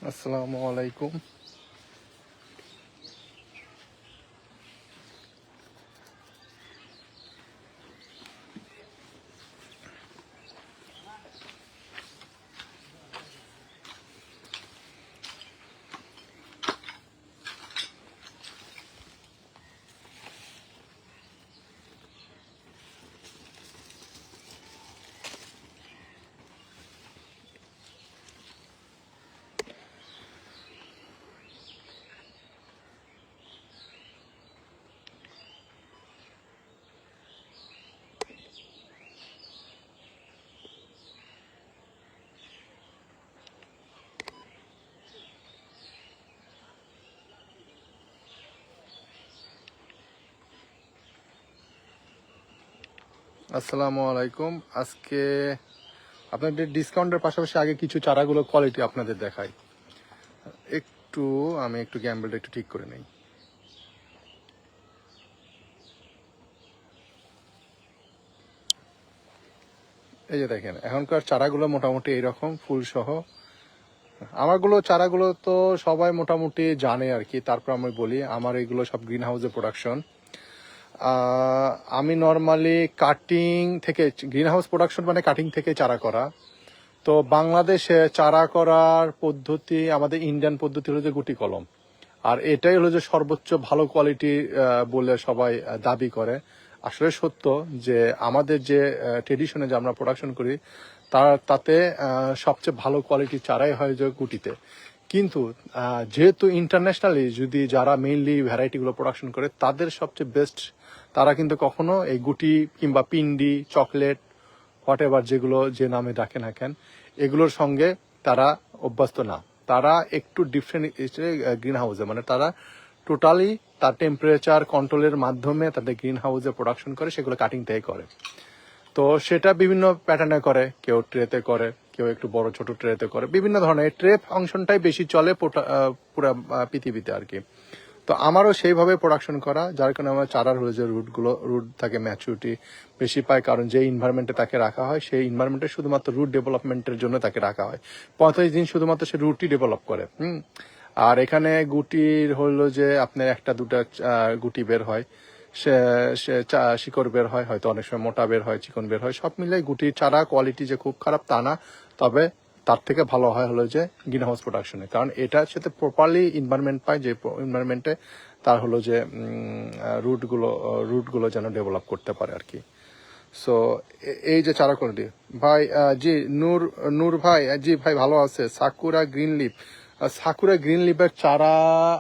আসসালামু আলাইকুম। আসসালামু আলাইকুম। আজকে আপনাদের ডিসকাউন্টের পাশাপাশি আগে কিছু চারাগুলো কোয়ালিটি আপনাদের দেখাই। আমি একটু গ্যাম্বলটা একটু ঠিক করে নেই। এই যে দেখেন, এখনকার চারাগুলো মোটামুটি এইরকম ফুল সহ। আমারগুলো চারাগুলো তো সবাই মোটামুটি জানে আর কি। তারপর আমি বলি, আমার এগুলো সব গ্রিন হাউসের প্রোডাকশন। আমি নর্মালি কাটিং থেকে, গ্রিন হাউস প্রোডাকশন মানে কাটিং থেকে চারা করা। তো বাংলাদেশে চারা করার পদ্ধতি, আমাদের ইন্ডিয়ান পদ্ধতি হলো যে গুটি কলম। আর এটাই হলো যে সর্বোচ্চ ভালো কোয়ালিটি বলে সবাই দাবি করে। আসলে সত্য যে আমাদের যে ট্রেডিশনে যে আমরা প্রোডাকশন করি তাতে সবচেয়ে ভালো কোয়ালিটির চারাই হয় যে গুটিতে। কিন্তু যেহেতু ইন্টারন্যাশনালি যদি যারা মেইনলি ভ্যারাইটিগুলো প্রোডাকশন করে তাদের সবচেয়ে বেস্ট, তারা কিন্তু কখনো এই গুটি কিংবা পিন্ডি, চকলেট, হোয়াট এভার যেগুলো যে নামে ডাকে না কেন, এগুলোর সঙ্গে তারা অভ্যস্ত না। তারা একটু ডিফারেন্ট গ্রিন হাউসে, মানে তারা টোটালি তার টেম্পারেচার কন্ট্রোলের মাধ্যমে তাদের গ্রিন হাউসে প্রোডাকশন করে, সেগুলো কাটিং থেকে করে। তো সেটা বিভিন্ন প্যাটার্নে করে, কেউ ট্রেতে করে, কেউ একটু বড় ছোট ট্রেতে করে, বিভিন্ন ধরনের ট্রে ফাংশনটাই বেশি চলে পুরো পৃথিবীতে আর কি। তো আমারও সেইভাবে প্রোডাকশন করা, যার কারণে আমার চারার হলো যে রুট থাকে ম্যাচুরিটি বেশি পায়, কারণ যে ইনভায়রনমেন্টে তাকে রাখা হয় সেই ইনভায়রনমেন্টে শুধুমাত্র রুট ডেভেলপমেন্টের জন্য তাকে রাখা হয়। 45 দিন শুধুমাত্র সে রুটই ডেভেলপ করে। আর এখানে গুটির হলো যে আপনার একটা দুটা গুটি বের হয়, সে শিকড় বের হয়, হয়তো অনেক সময় মোটা বের হয়, চিকন বের হয়। সব মিলে গুটির চারা কোয়ালিটি যে খুব খারাপ তা না, তবে তার থেকে ভালো হয় হলো যে গ্রিন হাউস প্রোডাকশনে, কারণ এটার সাথে প্রপারলি ইনভায়রনমেন্ট পায়, যে ইনভায়রনমেন্টে তার হলো যে রুটগুলো যেন ডেভেলপ করতে পারে আর কি। সো এই যে চারা কোয়ালিটি ভাই, জি নূর ভাই, জি ভাই ভালো আছে। সাকুরা গ্রিন লিপের চারা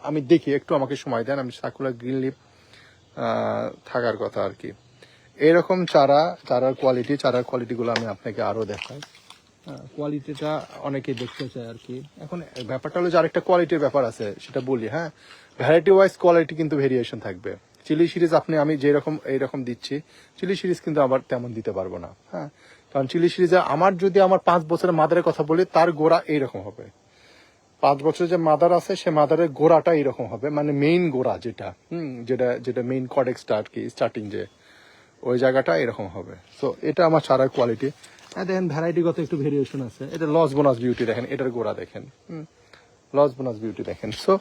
আমি দেখি, একটু আমাকে সময় দেন, আমি সাকুরা গ্রিন লিপ থাকার কথা আর কি। এরকম চারার কোয়ালিটিগুলো আমি আপনাকে আরো দেখাই। কোয়ালিটিটা অনেকে দেখতে চায় আর কি। এখন ব্যাপারটা হলো যে আরেকটা কোয়ালিটির ব্যাপার আছে, সেটা বলি। হ্যাঁ, ভ্যারাইটি ওয়াইজ কোয়ালিটি কিন্তু ভেরিয়েশন থাকবে। চিলি সিরিজ আমি যেরকম এইরকম দিচ্ছি, চিলি সিরিজ কিন্তু আবার তেমন দিতে পারবো না। হ্যাঁ, কারণ চিলি সিরিজে আমার 5 বছরের মাদারের কথা বলি, তার গোড়া এইরকম হবে। 5 বছরের যে মাদার আছে, সে মাদারের গোড়াটা এইরকম হবে, মানে মেইন গোড়া যেটা যেটা মেইন কডেক্সটা আর কি, স্টার্টিং যে ওই জায়গাটা এরকম হবে। তো এটা আমার চারার কোয়ালিটি। দেখেন ভ্যারাইটিগত একটু ভেরিয়েশন আছে। এটা লস বোনাস বিউটি দেখেন, এটার গোড়া দেখেন, লস বোনাস বিউটি দেখেন। সো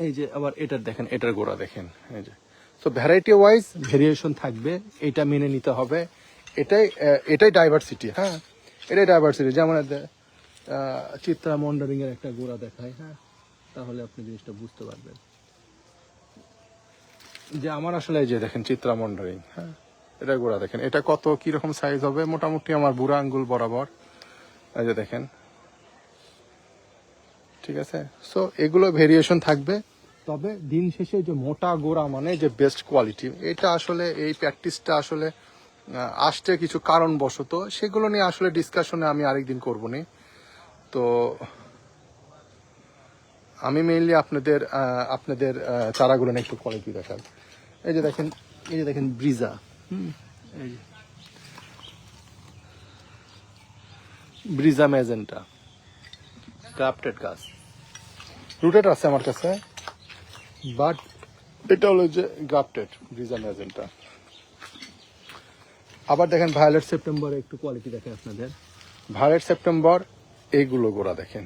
এই যে আবার এটার দেখেন, এটার গোড়া দেখেন, এই যে। সো ভ্যারাইটি ওয়াইজ ভেরিয়েশন থাকবে, এটা মেনে নিতে হবে। এটাই ডাইভার্সিটি। হ্যাঁ, এটাই ডাইভার্সিটি। যেমন চিত্রা মন্ডারিং এর একটা গোড়া দেখায়, হ্যাঁ, তাহলে আপনি জিনিসটা বুঝতে পারবেন যে আমার আসলে এই যে দেখেন চিত্রা মন্ডারিং, হ্যাঁ, এটা গোড়া দেখেন, এটা কত কিরকম সাইজ হবে, মোটামুটি আমার বুড়া আঙ্গুল বরাবর। এই যে দেখেন, ঠিক আছে। সো এগুলো ভেরিয়েশন থাকবে, তবে দিন শেষে যে মোটা গোড়া মানে যে বেস্ট কোয়ালিটি, এটা আসলে এই প্র্যাকটিসটা আসলে আসছে কিছু কারণবশত, সেগুলো নিয়ে আসলে ডিসকাশনে আমি আরেকদিন করবো নি। তো আমি মেইনলি আপনাদের চারাগুলো নিয়ে একটু কোয়ালিটি দেখার। এই যে দেখেন ব্রিজা, এই যে ব্রিজা ম্যাজেন্টা গ্রাফটেড গাছ, রুটেড আছে আমার কাছে, বাট এটা হলো যে গ্রাফটেড ব্রিজা ম্যাজেন্টা। আবার দেখেন ভায়োলেট সেপ্টেম্বর, একটু কোয়ালিটি দেখেন আপনাদের। ভায়োলেট সেপ্টেম্বর এইগুলো গোড়া দেখেন,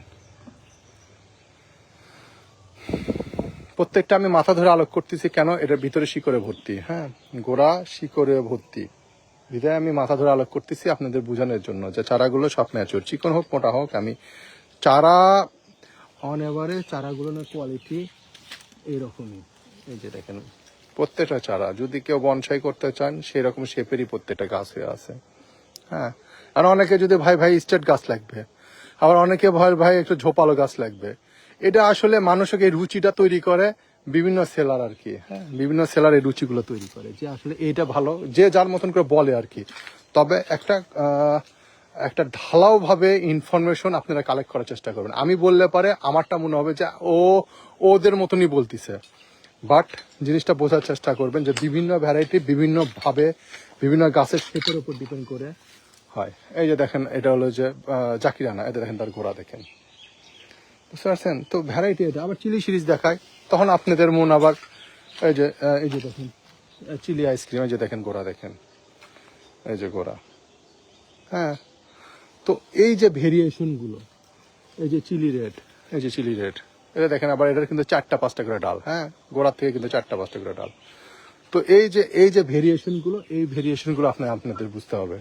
প্রত্যেকটা আমি মাথা ধরে আলোক করতেছি কেন, এটার ভিতরে শিকড়ে ভর্তি, হ্যাঁ, গোড়া শিকড়ে ভর্তি, ভিতরে আমি মাথা ধরে আলোক করতেছি আপনাদের বোঝানোর জন্য যে চারাগুলো সব ম্যাচিওর, চিকন হোক মোটা হোক। আমি চারা অন এভারেজ চারাগুলোর কোয়ালিটি এইরকমই। এই যে দেখেন প্রত্যেকটা চারা, যদি কেউ বনসাই করতে চান সেই রকম শেপেরই প্রত্যেকটা গাছ হয়ে আছে, হ্যাঁ। আর অনেকে যদি ভাই স্টেট গাছ লাগবে, আবার অনেকে ভাই একটু ঝোপালো গাছ লাগবে। এটা আসলে মানুষকে এই রুচিটা তৈরি করে বিভিন্ন সেলার আর কি, হ্যাঁ, বিভিন্ন সেলার এই রুচিগুলো তৈরি করে যে আসলে এইটা ভালো, যে যার মতন করে বলে আর কি। তবে একটা ঢালাও ভাবে ইনফরমেশন আপনারা কালেক্ট করার চেষ্টা করবেন। আমি বললে পারে আমারটা মনে হবে যে ওদের মতনই বলতিছে, বাট জিনিসটা বোঝার চেষ্টা করবেন যে বিভিন্ন ভ্যারাইটি বিভিন্ন ভাবে বিভিন্ন গাছের শেপের উপর ডিপেন্ড করে হয়। এই যে দেখেন এটা হলো যে জাকিরানা, এটা দেখেন তার গোড়া দেখেন, বুঝতে পারছেন? তো ভ্যারাইটি এটা। আবার চিলি সিরিজ দেখায় তখন আপনাদের মন আবার এই যে দেখেন চিলি আইসক্রিম, এই যে দেখেন গোড়া দেখেন, এই যে গোড়া, হ্যাঁ। তো এই যে ভেরিয়েশনগুলো, এই যে চিলি রেড, এই যে চিলি রেড, এটা দেখেন আবার এটার কিন্তু 4-5টা করে ডাল, হ্যাঁ, গোড়ার থেকে কিন্তু 4-5টা করে ডাল। তো এই যে ভেরিয়েশনগুলো, এই ভেরিয়েশনগুলো আপনাদের বুঝতে হবে।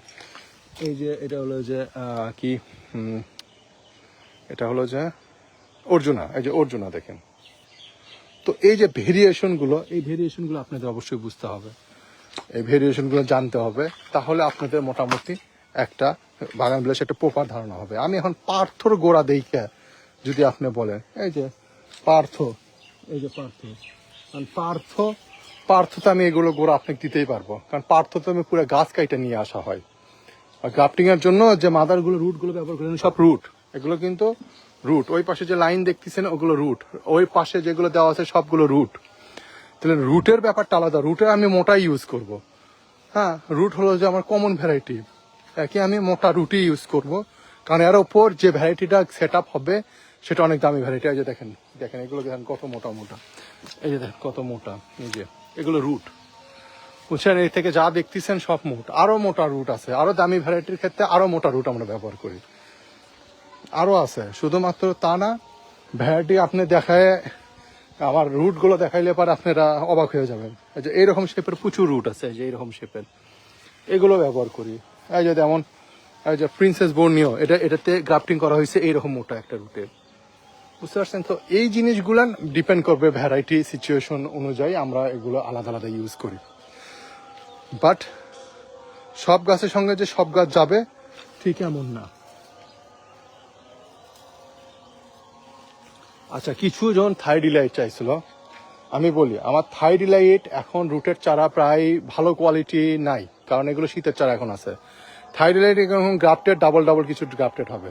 এই যে এটা হলো যে কি এটা হলো যে অর্জুনা, এই যে অর্জুনা দেখেন। তো এই যে ভেরিয়েশনগুলো, এই ভেরিয়েশনগুলো আপনাদের অবশ্যই বুঝতে হবে, এই ভেরিয়েশনগুলো জানতে হবে, তাহলে আপনাদের মোটামুটি একটা বাগান বিলাসের একটা প্রপার ধারণা হবে। আমি এখন পার্থর গোড়া দেখে যদি আপনি বলেন, এই যে পার্থ, এই যে পার্থ তো আমি এগুলো গোড়া আপনাকে দিতেই পারবো, কারণ পার্থ তো আমি পুরো গাছ কাইটা নিয়ে আসা হয়। আর গ্রাফটিং এর জন্য যে মাদারগুলো রুটগুলো ব্যবহার করেন সব রুট, এগুলো কিন্তু রুট। ওই পাশে যে লাইন দেখতেছেন ওগুলো রুট, ওই পাশে যেগুলো দেওয়া আছে সবগুলো রুট। তাহলে রুটের ব্যাপারটা আলাদা, রুটে আমি মোটাই ইউজ করব, হ্যাঁ। রুট হলো যে আমার কমন ভ্যারাইটি, একে আমি মোটা রুটই ইউজ করব, কারণ এর ওপর যে ভ্যারাইটিটা সেট আপ হবে সেটা অনেক দামি ভ্যারাইটি। এই যে দেখেন এগুলো দেখেন কত মোটা মোটা, এই যে দেখেন কত মোটা, এই যে এগুলো রুট, বুঝছেন? এই থেকে যা দেখতেছেন সব মোট, আরো মোটা রুট আছে, আরো দামি ভ্যারাইটির ক্ষেত্রে আরো মোটা রুট আমরা ব্যবহার করি, আরো আছে। শুধুমাত্র তা না, ভ্যারাইটি আপনি দেখায় আমার রুট গুলো দেখাইলে পর আপনারা অবাক হয়ে যাবেন। এই যে এইরকম শেপের প্রচুর রুট আছে, এই যে এইরকম শেপের, এগুলো ব্যবহার করি। এই যে যেমন এই যে প্রিন্সেস বর্নিও, এটাতে গ্রাফটিং করা হয়েছে এইরকম মোটা একটা রুটে, বুঝতে পারছেন? তো এই জিনিসগুলো ডিপেন্ড করবে ভ্যারাইটি সিচুয়েশন অনুযায়ী, আমরা এগুলো আলাদা আলাদা ইউজ করি। বাট সব গাছের সঙ্গে যে সব গাছ যাবে ঠিক এমন না। আচ্ছা, কিছু জন থাই ডিলাইট চাইছিল, আমি বলি আমার থাই ডিলাইট এখন রুটের চারা প্রায় ভালো কোয়ালিটি নাই, কারণ এগুলো শীতের চারা এখন আছে। থাই ডিলাইট এখন গ্রাফটেড ডাবল কিছু গ্রাফটেড হবে।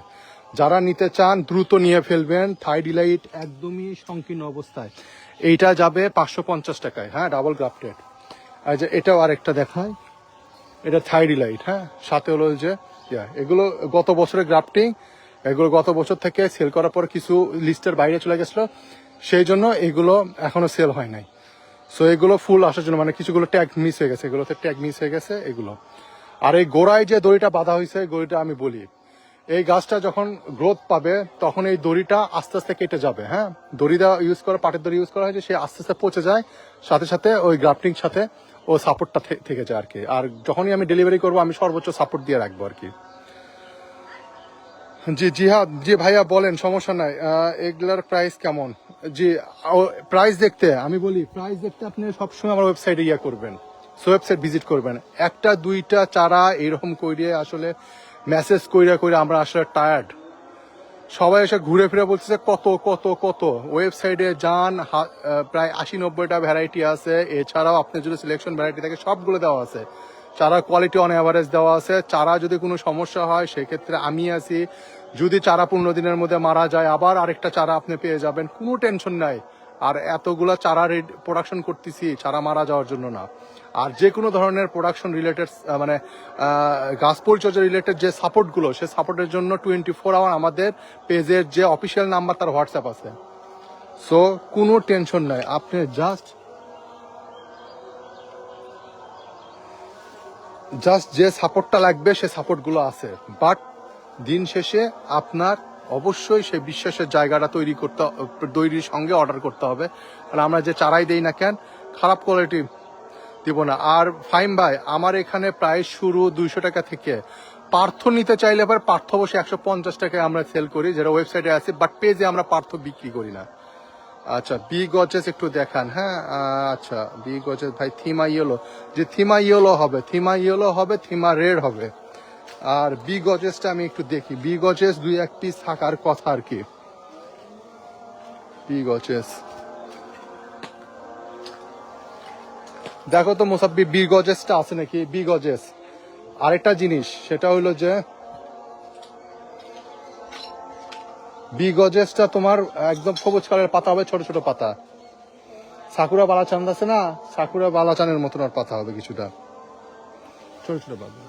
যারা নিতে চান দ্রুত নিয়ে ফেলবেন। থাই ডিলাইট একদমই সংকীর্ণ অবস্থায়, এইটা যাবে 550 টাকায়, হ্যাঁ, ডাবল গ্রাফটেড। আর যে এটাও আরেকটা দেখায়, এটা থাই ডিলাইট, হ্যাঁ, সাথে হলো যে এগুলো গত বছরের গ্রাফটিং, এগুলো গত বছর থেকে সেল করার পর কিছু লিস্টের বাইরে চলে গেছিল, সেই জন্য এগুলো এখনো সেল হয় নাই। সো এগুলো ফুল আসার জন্য, মানে কিছুগুলো ট্যাগ মিস হয়ে গেছে, এগুলোতে ট্যাগ মিস হয়ে গেছে এগুলো। আর এই গোড়ায় যে দড়িটা বাঁধা হয়েছে, দড়িটা আমি বলি এই গাছটা যখন গ্রোথ পাবে তখন এই দড়িটা আস্তে আস্তে কেটে যাবে, হ্যাঁ। দড়ি দেওয়া ইউজ করা, পাটের দড়ি ইউজ করা হয়েছে, সে আস্তে আস্তে পচে যায়, সাথে সাথে ওই গ্রাফটিং সাথে ও সাপোর্টটা থেকে যায় আর কি। আর যখনই আমি ডেলিভারি করবো আমি সর্বোচ্চ সাপোর্ট দিয়ে রাখবো আর কি। জি হ্যাঁ, জি ভাইয়া বলেন, সমস্যা নাই। এগুলার প্রাইস কেমন? জি, প্রাইস দেখতে আমি বলি, প্রাইস দেখতে আপনি সবসময় আমার ওয়েবসাইটে করবেন, ওয়েবসাইট ভিজিট করবেন। একটা দুইটা চারা এরকম কইরে আসলে মেসেজ কইরা আমরা আসলে টায়ার্ড। সবাই এসে ঘুরে ফিরে বলতেছে কত কত কত। ওয়েবসাইটে যান, প্রায় 80-90টা ভ্যারাইটি আছে। এছাড়াও আপনি যদি সিলেকশন ভ্যারাইটি থাকে সবগুলো দেওয়া আছে। চারা কোয়ালিটি অন অ্যাভারেজ দেওয়া আছে। চারা যদি কোনো সমস্যা হয় সেক্ষেত্রে আমি আছি। যদি চারা 15 দিনের মধ্যে মারা যায় আবার আরেকটা চারা আপনি পেয়ে যাবেন, কোনো টেনশন নাই। আর এতগুলা চারা প্রোডাকশন করতেছি চারা মারা যাওয়ার জন্য না। আর যে কোনো ধরনের প্রোডাকশন রিলেটেড, মানে গাছ পরিচর্যা রিলেটেড যে সাপোর্টগুলো, সে সাপোর্টের জন্য 24 আওয়ার আমাদের পেজের যে অফিসিয়াল নাম্বার তার হোয়াটসঅ্যাপ আছে। সো কোনো টেনশন নাই, আপনি জাস্ট যে সাপোর্টটা লাগবে সে সাপোর্টগুলো আছে। বাট দিন শেষে আপনার অবশ্যই সেই বিশ্বাসের জায়গাটা তৈরির সঙ্গে অর্ডার করতে হবে। আর আমরা যে চারাই দেই না কেন, খারাপ কোয়ালিটি দিব না। আর ফাইম ভাই, আমার এখানে প্রায় শুরু 200 টাকা থেকে। পার্থ নিতে চাইলে আবার পার্থ অবশ্যই 150 টাকায় আমরা সেল করি, যেটা ওয়েবসাইটে আছে, বাট পেজে আমরা পার্থ বিক্রি করি না। আচ্ছা, বি গজেস একটু দেখান। হ্যাঁ, আচ্ছা, বি গজেস ভাই, থিমা ইয়েলো, যে থিমা ইয়েলো হবে, থিমা ইয়েলো হবে, থিমা রেড হবে। আর বি গজেসটা আমি একটু দেখি, বি গজেস 2-1 পিস থাকার কথা আর কি। বি গজেস দেখো তো মুসাব্বি, বি গজেসটা আছে নাকি? বি গজেস আরেকটা জিনিস, সেটা হলো যে বি গজেসটা তোমার একদম সবুজ কালারের পাতা হবে, ছোট ছোট পাতা। সাকুরা বালাচান আছে না, সাকুরা বালাচানের মতন আর পাতা হবে কিছুটা, ছোট ছোট পাতা।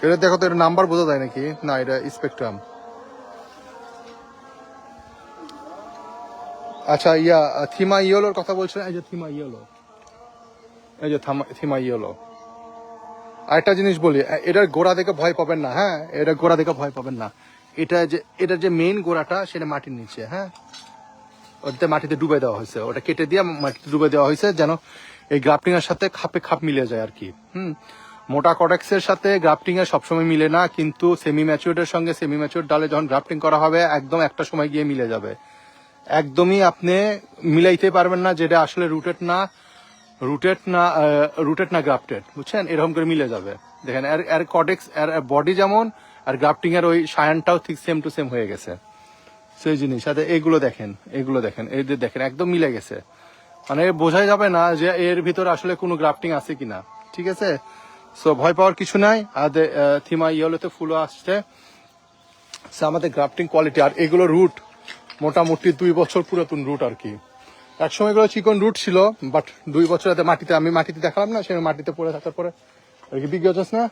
এটা দেখো তো, এটা নাম্বার বোঝা যায় নাকি? না, এটা স্পেকট্রাম। আচ্ছা, থিমা ইয়েলোর কথা বলছেন? এই যে থিমা ইয়েলো, এই যে থিমা ইয়েলো। আরেকটা জিনিস বলি, এটার গোড়া দেখে ভয় পাবেন না। হ্যাঁ, এটা গোড়া দেখে ভয় পাবেন না। এটার যে মেইন গোড়াটা, সেটা মাটির নিচে। হ্যাঁ, ওটাতে মাটিতে ডুবে দেওয়া হয়েছে, ওটা কেটে দিয়ে মাটিতে ডুবে দেওয়া হয়েছে, যেন এই গ্রাফটিং এর সাথে খাপে খাপ মিলে যায় আর কি। মোটা কটেক্সের সাথে গ্রাফটিং এর সবসময় মিলে না, কিন্তু সেমি ম্যাচিউরড সঙ্গে সেমি ম্যাচিউরড ডালে যখন গ্রাফটিং করা হবে, একদম একটা সময় গিয়ে মিলে যাবে। একদমই আপনি মিলাইতে পারবেন না, যেটা আসলে রুটেড না গ্রাফটেড, বুঝছেন? এরকম করে মিলে যাবে। দেখেন, এর কটেক্স, এর বডি যেমন, আর গ্রাফটিং এর ওই সায়ানটাও ঠিক সেম টু সেম হয়ে গেছে। সেই জিনিস সাথে এগুলো দেখেন, এই যে দেখেন, একদম মিলে গেছে। মানে বোঝাই যাবে না যে এর ভিতরে আসলে কোনো গ্রাফটিং আছে কিনা। ঠিক আছে, সো ভয় পাওয়ার কিছু নাই। আর থিমা ইয়েলোতে ফুলও আসছে, আমাদের গ্রাফটিং কোয়ালিটি। আর এগুলো রুট মোটামুটি 2 বছর পুরাতন রুট আর কি। একসময় এগুলো চিকন রুট ছিল, বাট 2 বছর আমি মাটিতে দেখালাম না, সে মাটিতে পড়ে থাকার পরে আর কি। বিগ গজেস না,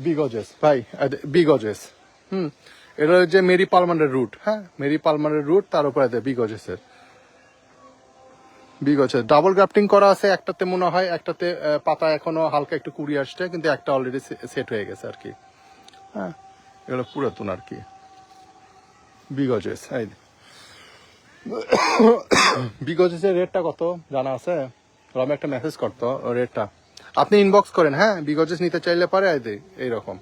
বিগ গজেস ভাই, বিগ গজেস। এটা হচ্ছে মেরি পালমারের রুট। হ্যাঁ, মেরি পালমারের রুট, তার উপরে বিগ গজেসের। বিগ গজেস ডাবল গ্রাফটিং করা আছে একটাতে, মনে হয় একটাতে পাতা এখনো হালকা একটু কুড়ি আসছে, কিন্তু একটা অলরেডি সেট হয়ে গেছে আর কি। হ্যাঁ, এগুলো পুরাতন আর কি। বিগ গজেস, এই বিগ গজেসের রেটটা কত জানা আছে? আমি একটা মেসেজ করতো রেটটা, আপনি ইনবক্স করেন। হ্যাঁ, বিগ গজেস নিতে চাইলে পারে এইরকম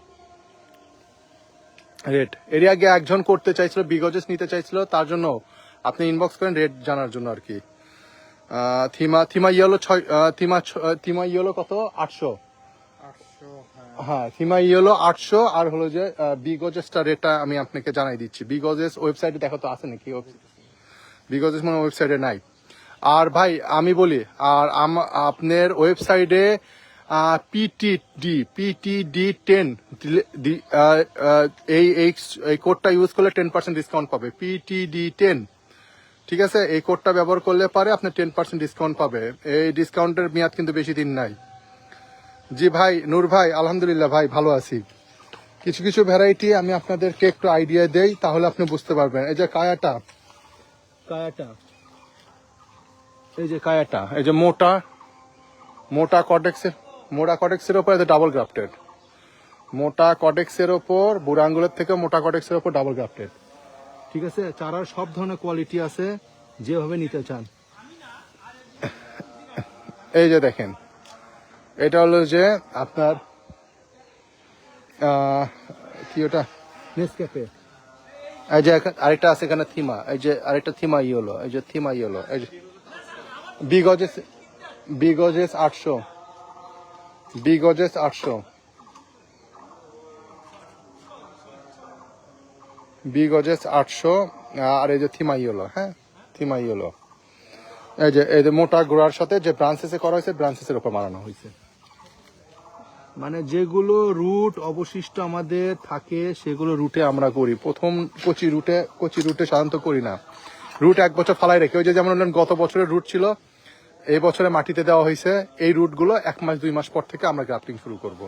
রেট। এর আগে একজন করতে চাইছিল, বিগ গজেস নিতে চাইছিল, তার জন্য আপনি ইনবক্স করেন রেট জানার জন্য আর কি। থিমা ইয়েলো কত? 800। হ্যাঁ, থিমা ইয়েলো 800। আর হলো যে বি গজেসটা রেটটা আমি আপনাকে জানাই দিচ্ছি। বি গজেস ওয়েবসাইটে দেখো তো আছে নাকি? বি গজেস মানে ওয়েবসাইটে নাই। আর ভাই আমি বলি, আর আপনার ওয়েবসাইটে পিটিডি 10 এই কোডটা ইউজ করলে 10% ডিসকাউন্ট পাবে। পিটিডি 10, ঠিক আছে? এই কোডটা ব্যবহার করলে পারে আপনি 10% ডিসকাউন্ট পাবে। এই ডিসকাউন্টের মেয়াদ কিন্তু বেশি দিন নাই। জি ভাই, নূর ভাই, আলহামদুলিল্লাহ ভাই, ভালো আছি। কিছু কিছু ভ্যারাইটি আমি আপনাদেরকে একটু আইডিয়া দেই, তাহলে আপনি বুঝতে পারবেন। এই যে কায়াটা, এই যে কায়াটা, এই যে মোটা কটেক্সের ওপর ডাবল গ্রাফটেড, মোটা কটেক্সের ওপর, বুড়া আঙ্গুলের থেকে মোটা কটেক্সের ওপর ডাবল গ্রাফটেড। ঠিক আছে, চারার সব ধরনের কোয়ালিটি আছে, যেভাবে নিতে চান। এই যে দেখেন, এটা হলো যে আপনার কি ওটা, নেসক্যাফে। এই যে আরেকটা আছে এখানে থিমা, এই যে আরেকটা থিমা ইয়েলো, এই যে থিমা ইয়েলো, এই যে বিগ গজেস 800, বিগ গজেস 800, বিগ গজেস 800। আর এই যে থিমা ইয়েলো, হ্যাঁ, থিমা ইয়েলো, এই যে মোটা গোড়ার সাথে যে ব্রাঞ্চেসে করা হয়েছে, ব্রাঞ্চেসের উপর মারানো হয়েছে। মানে যেগুলো রুট অবশিষ্ট আমাদের থাকে, সেগুলো রুটে আমরা করি। প্রথম কচি রুটে সাধারণত করি না। রুট 1 বছর ফালাই রেখে, ওই যে যেমন গত বছরের রুট ছিল, এই বছরে মাটিতে দেওয়া হয়েছে, এই রুটগুলো 1 মাস 2 মাস পর থেকে আমরা গ্রাফটিং শুরু করব।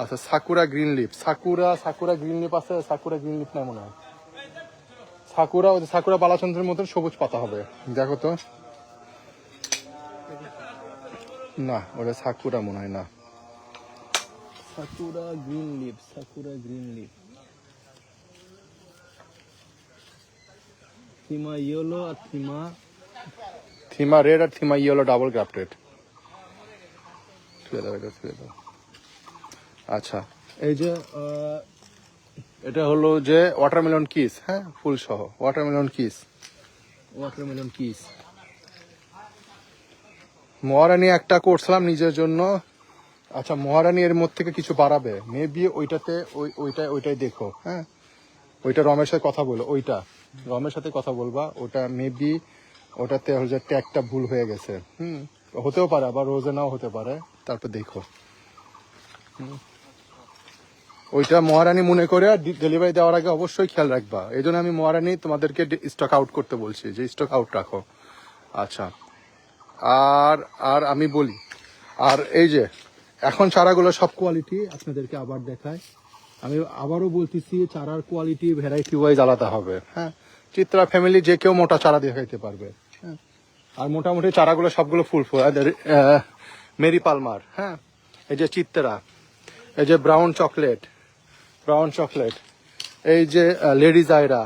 আচ্ছা, sakura green leaf, Sakura green leaf আছে? সাকুরা গ্রিন লিফ না মনে হয়। সাকুরা বালাচন্দ্রের মতন সবুজ পাতা হবে, দেখো তো। না ওটা সাকুরা মনে হয় না। Sakura green leaf, Sakura green leaf, থিমা ইয়েলো আর থিমা রেড আর থিমা ইয়েলো ডাবল গ্রাফটেড। আচ্ছা, এই যে এটা হলো যে ওয়াটারমেলন কিস, হ্যাঁ ফুল সহ ওয়াটারমেলন কিস। Watermelon kiss. মহারানী একটা করছিলাম নিজের জন্য। আচ্ছা, মহারানী এর মধ্যে থেকে কিছু বাড়াবে মেবি, ওইটাতে ওইটাই দেখো, হ্যাঁ ওইটা রমের সাথে কথা বলো, ওইটা রমের সাথে কথা বলবা, ওটা মেবি ওটাতে হচ্ছে ট্যাগটা ভুল হয়ে গেছে, হতেও পারে, আবার রোজে নাও হতে পারে, তারপর দেখো। ওইটা মহারানী মনে করে ডেলিভারি দেওয়ার আগে অবশ্যই খেয়াল রাখবা। এই জন্য আমি মহারানী তোমাদেরকে স্টক আউট করতে বলছি, যে স্টক আউট রাখো। আচ্ছা, আর আর আমি বলি, আর এই যে এখন চারাগুলো সব কোয়ালিটি আপনাদেরকে আবার দেখায়। আমি আবারও বলতেছি, চারার কোয়ালিটি ভ্যারাইটি ওয়াইজ আলাদা হবে, হ্যাঁ। চিত্রা ফ্যামিলি যে কেউ মোটা চারা দেখাইতে পারবে, হ্যাঁ। আর মোটামুটি চারাগুলো সবগুলো ফুল ফুল। মেরি পালমার, হ্যাঁ, এই যে চিত্রা, এই যে ব্রাউন চকলেট, এই যে লেডিজ আয়রা,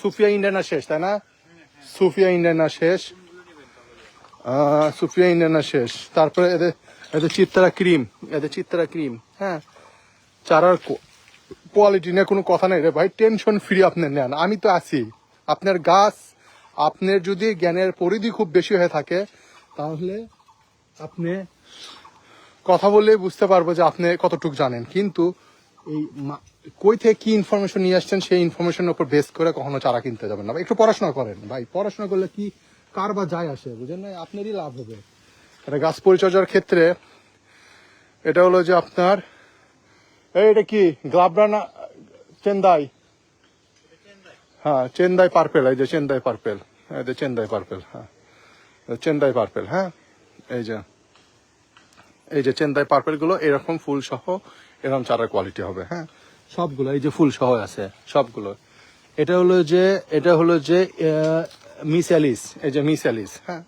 সুফিয়া ইন্ডিয়ানা শেষ, তাই না? সুফিয়া ইন্ডিয়ানা শেষ। তারপরে এদের চিত্রা ক্রিম, হ্যাঁ। চারার কোয়ালিটি নিয়ে কোনো কথা নেই রে ভাই, টেনশন ফ্রি আপনি নেন, আমি তো আছি। আপনার গাছ, আপনার যদি জ্ঞানের পরিধি খুব বেশি হয়ে থাকে, তাহলে আপনি কথা বললে বুঝতে পারবো যে আপনি কতটুকু জানেন। কিন্তু এই কই থেকে কি ইনফরমেশন নিয়ে আসছেন, সেই ইনফরমেশনের উপর বেস করে কখনো চারা কিনতে যাবেন না। একটু পড়াশোনা করেন ভাই, পড়াশোনা করলে কি কার বা যায় আসে, বুঝেন না? আপনারই লাভ হবে। এটা গাছ পরিচর্যার ক্ষেত্রে এটা হলো যে আপনার, এটা কি গ্লাবরা না চেন্দাই? হ্যাঁ, চেন্দাই পার্পেল, এই যে চেন্দাই পার্পেল, হ্যাঁ চেন্দাই পার্পেল, হ্যাঁ। এই যে চেন্দাই পার্পেল গুলো এরকম ফুল সহ এরকম চারার কোয়ালিটি হবে, হ্যাঁ সবগুলো। এই যে ফুল সহ আছে সবগুলো। এটা হলো যে মিস অ্যালিস, এই যে মিস অ্যালিস, হ্যাঁ।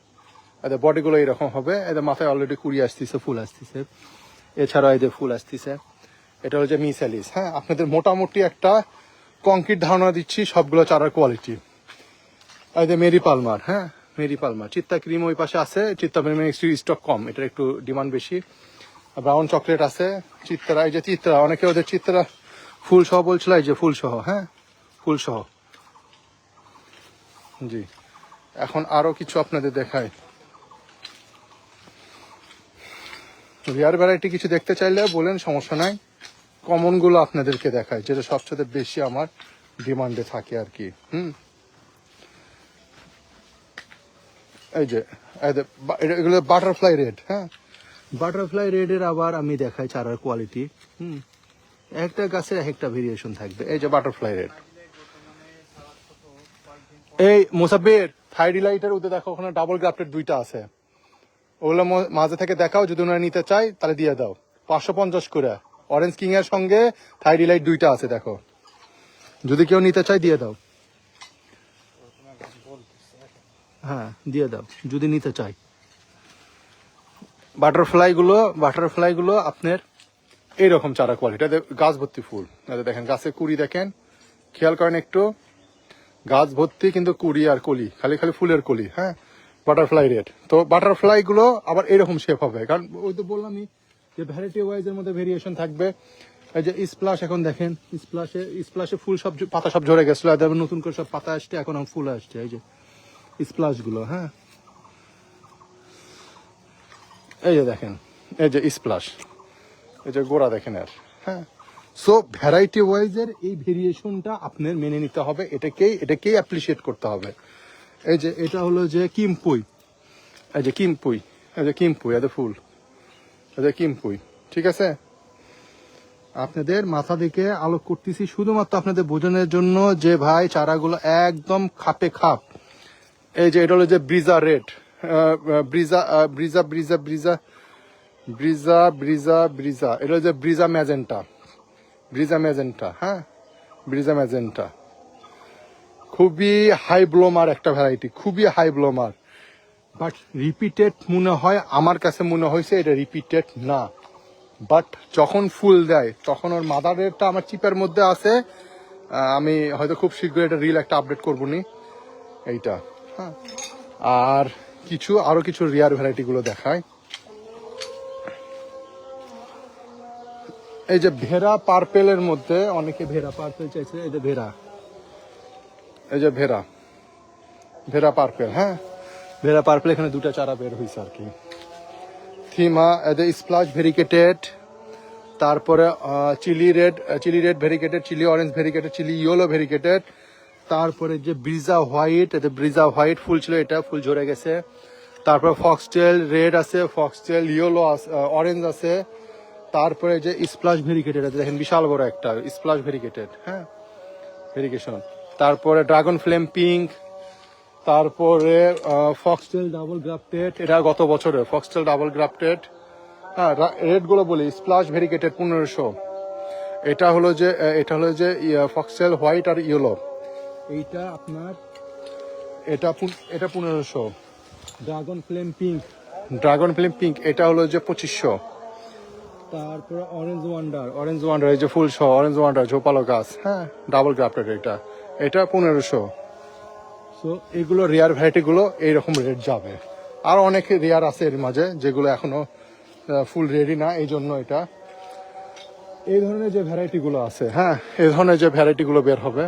এদের বডিগুলো এরকম হবে, এদের মাথায় অলরেডি কুড়ি আসতেছে, ফুল আসতেছে, এছাড়া এদের ফুল আসতেছে। এটা হলো যে মিস অ্যালিস, হ্যাঁ। আপনাদের মোটামুটি একটা কংক্রিট ধারণা দিচ্ছি সবগুলো চারার কোয়ালিটি। এই যে মেরি পালমার, হ্যাঁ মেরি পালমার। চিত্তা ক্রিম ওই পাশে আছে, চিত্তা ক্রিমের স্টক কম, এটার একটু ডিমান্ড বেশি। ব্রাউন চকলেট আছে, চিত্রা, এই যে চিত্রা, অনেকে ওদের চিত্রা ফুল সহ বলছিল, এই যে ফুল সহ, হ্যাঁ ফুল সহ। জি, এখন আরো কিছু আপনাদের দেখায়। রিয়ার ভ্যারাইটি কিছু দেখতে চাইলে বলেন, সমস্যা নাই। কমন গুলো আপনাদেরকে দেখায়, যেটা সবচেয়ে বেশি আমার ডিমান্ডে থাকে আর কি। এই যে এগুলো বাটারফ্লাই রেড, হ্যাঁ। বাটারফ্লাই রেড এর আবার আমি দেখাই চারার কোয়ালিটি। একটা গাছের একটা ভেরিয়েশন থাকবে। এই যে বাটারফ্লাই রেড, এই মোসাব্বির থাইডিলাইটের উদে দেখো, ওখানে ডাবল গ্রাফটেড দুইটা আছে, ওগুলো মাঝে থেকে দেখাও। যদি ওনারা নিতে চাই তাহলে দিয়ে দাও, 550 করে। অরেঞ্জ কিং এর সঙ্গে থাইডিলাইট দুইটা আছে, দেখো, যদি কেউ নিতে চাই দিয়ে দাও। হ্যাঁ দিয়ে দাও যদি নিতে চাই। বাটারফ্লাই গুলো আপনার এইরকম চারা কোয়ালিটি, গাছ ভর্তি ফুল। দেখেন গাছে কুড়ি, দেখেন খেয়াল করেন একটু, গাছ ভর্তি কিন্তু কুড়ি আর কলি, খালি ফুলের কলি, হ্যাঁ। Butterfly red. তো বাটারফ্লাই গুলো আবার এরকম শেপ হবে, কারণ ওই তো বললামই যে ভ্যারাইটি ওয়াইজ এর মধ্যে ভেরিয়েশন থাকবে। এই যে স্প্লাশ, এখন দেখেন স্প্লাশে ফুল সব পাতা সব ঝরে গেছিল, নতুন করে সব পাতা আসছে, এখন ফুল আসছে। এই যে স্প্লাশ গুলো, হ্যাঁ এই যে দেখেন, এই যে স্প্লাশ, এই যে গোড়া দেখেন আর, হ্যাঁ। সো ভ্যারাইটি ওয়াইজ এর এই ভেরিয়েশনটা আপনার মেনে নিতে হবে, এটাকেই অ্যাপ্রিসিয়েট করতে হবে। এই যে এটা হলো যে কিমপুই, এই যে কিমপুই, এদের ফুল, এই যে কিমপুই, ঠিক আছে। আপনাদের মাথা দিকে আলোক করতেছি শুধুমাত্র আপনাদের বোঝানোর জন্য যে ভাই চারাগুলো একদম খাপে খাপ। এই যে এটা হলো যে ব্রিজা রেড, ব্রিজা, এটা হচ্ছে ব্রিজা ম্যাজেন্টা, হ্যাঁ ব্রিজা ম্যাজেন্টা। খুবই হাই ব্লোমার একটা ভ্যারাইটি, খুবই হাই ব্লোমার, বাট রিপিটেড মনে হয়, আমার কাছে মনে হয়েছে এটা রিপিটেড না। বাট যখন ফুল দেয় তখন ওর মাদার রেটটা আমার চিপের মধ্যে আছে। আমি হয়তো খুব শীঘ্রই এটা রিল একটা আপডেট করবো নি এইটা। হ্যাঁ, আর আরো কিছু রিয়ার ভ্যারাইটি গুলো দেখায়। এই যে ভেরা পার্পেলের মধ্যে অনেকে ভেরা পার্পেল চাইছে। এই যে ভেরা পার্পেল। হ্যাঁ, ভেরা পার্পেল এখানে দুটা চারা বের হয়েছে আর কি। থিমা স্প্লাশ ভেরিকেটেড, তারপরে chilli red variegated, chilli orange variegated, chilli yellow variegated, তারপরে যে ব্রিজা হোয়াইট ফুল ছিল, এটা ফুল ঝরে গেছে। তারপরে ফক্সটেল রেড আছে, ফক্সটেল ইয়েলো অরেঞ্জ আছে। তারপরে যে স্প্লাশ ভেরিকেটেড আছে, দেখেন বিশাল বড় একটা স্প্লাশ ভেরিকেটেড। হ্যাঁ, ভেরিকেশন। তারপরে ড্রাগন ফ্লেম পিঙ্ক, তারপরে ফক্সটেল ডাবল গ্রাফটেড, এটা গত বছরের ফক্সটেল ডাবল গ্রাফটেড। হ্যাঁ, রেড গুলো বলি স্প্লাশ ভেরিকেটেড 1500। এটা হলো যে ফক্সটেল হোয়াইট আর ইয়েলো, এইটা আপনার এটা 1500। ড্রাগন ফ্লেম পিঙ্ক এটা হলো যে 2500। তারপরে অরেঞ্জ ওয়ান্ডার এই যে ফুল সহ অরেঞ্জ ওয়ান্ডার ঝোপালো গাছ। হ্যাঁ, ডাবল গ্রাফটেড এটা 1500। সো এগুলো রেয়ার ভ্যারাইটি গুলো এইরকম রেট যাবে। আর অনেক রেয়ার আছে এর মাঝে যেগুলো এখনো ফুল রেডি না, এই জন্য এটা এই ধরনের যে ভ্যারাইটি গুলো আছে। হ্যাঁ, এই ধরনের যে ভ্যারাইটি গুলো বের হবে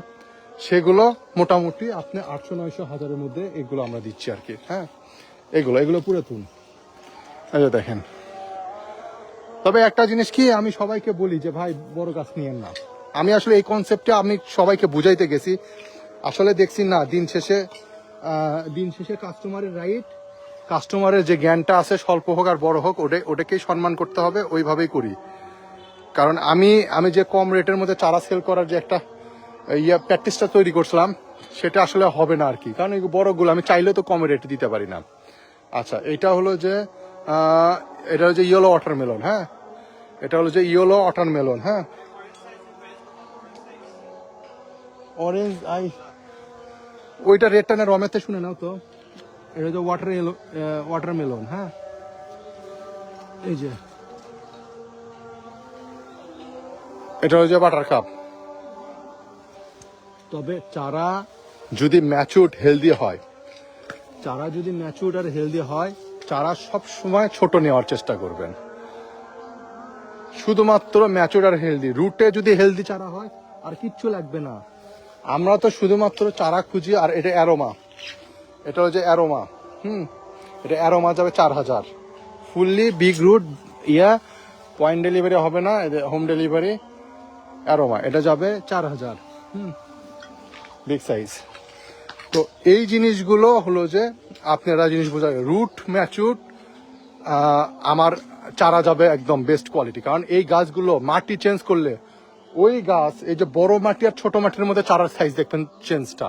সেগুলো মোটামুটি আপনি 800-900-1000-এর মধ্যে এগুলো আমরা দিচ্ছি আর কি। হ্যাঁ, এগুলো পুরাতন। এই যে দেখেন। তবে একটা জিনিস কি, আমি সবাইকে বলি যে ভাই বড় গাছ নিয়েন না। আমি আসলে এই কনসেপ্টে আমি সবাইকে বুঝাইতে গেছি, আসলে দেখছি না দিন শেষে কাস্টমারের রাইট, কাস্টমারের যে জ্ঞানটা আছে স্বল্প হোক আর বড় হোক ওটাকেই সম্মান করতে হবে, ওইভাবেই করি। কারণ আমি যে কম রেটের মধ্যে চারা সেল করার যে একটা প্র্যাকটিসটা তৈরি করছিলাম সেটা আসলে হবে না আর কি। কারণ এই বড়গুলো আমি চাইলেও তো কম রেটে দিতে পারি না। আচ্ছা, এটা হলো যে ইয়েলো ওয়াটারমেলন। হ্যাঁ, এটা হলো যে ইয়েলো ওয়াটারমেলন। হ্যাঁ, অরেঞ্জ ওইটা রেটটা না রমেতে শুনে নাও তো। এটা হচ্ছে ওয়াটারমেলন। হ্যাঁ, এই যে এটা হচ্ছে বাটার কাপ। তবে চারা যদি ম্যাচুরড হেলদি হয়, চারা সব সময় ছোট নেওয়ার চেষ্টা করবেন। শুধুমাত্র ম্যাচুরড আর হেলদি, রুটে যদি হেলদি চারা হয় আর কিচ্ছু লাগবে না। আমরা তো শুধুমাত্র চারা খুঁজি। আর এটা অ্যারোমা, এটা হচ্ছে অ্যারোমা। এটা অ্যারোমা যাবে 4000। Fully big root, point delivery হবে না, হোম ডেলিভারি। অ্যারোমা এটা যাবে 4000। Big size. তো এই জিনিসগুলো হলো যে আপনারা জিনিস বোঝায় রুট ম্যাচুর। আমার চারা যাবে একদম বেস্ট কোয়ালিটি। কারণ এই গাছগুলো মাটি চেঞ্জ করলে ওই গাছ, এই যে বড় মাটি আর ছোট মাটির মধ্যে চারার সাইজ দেখবেন চেঞ্জটা।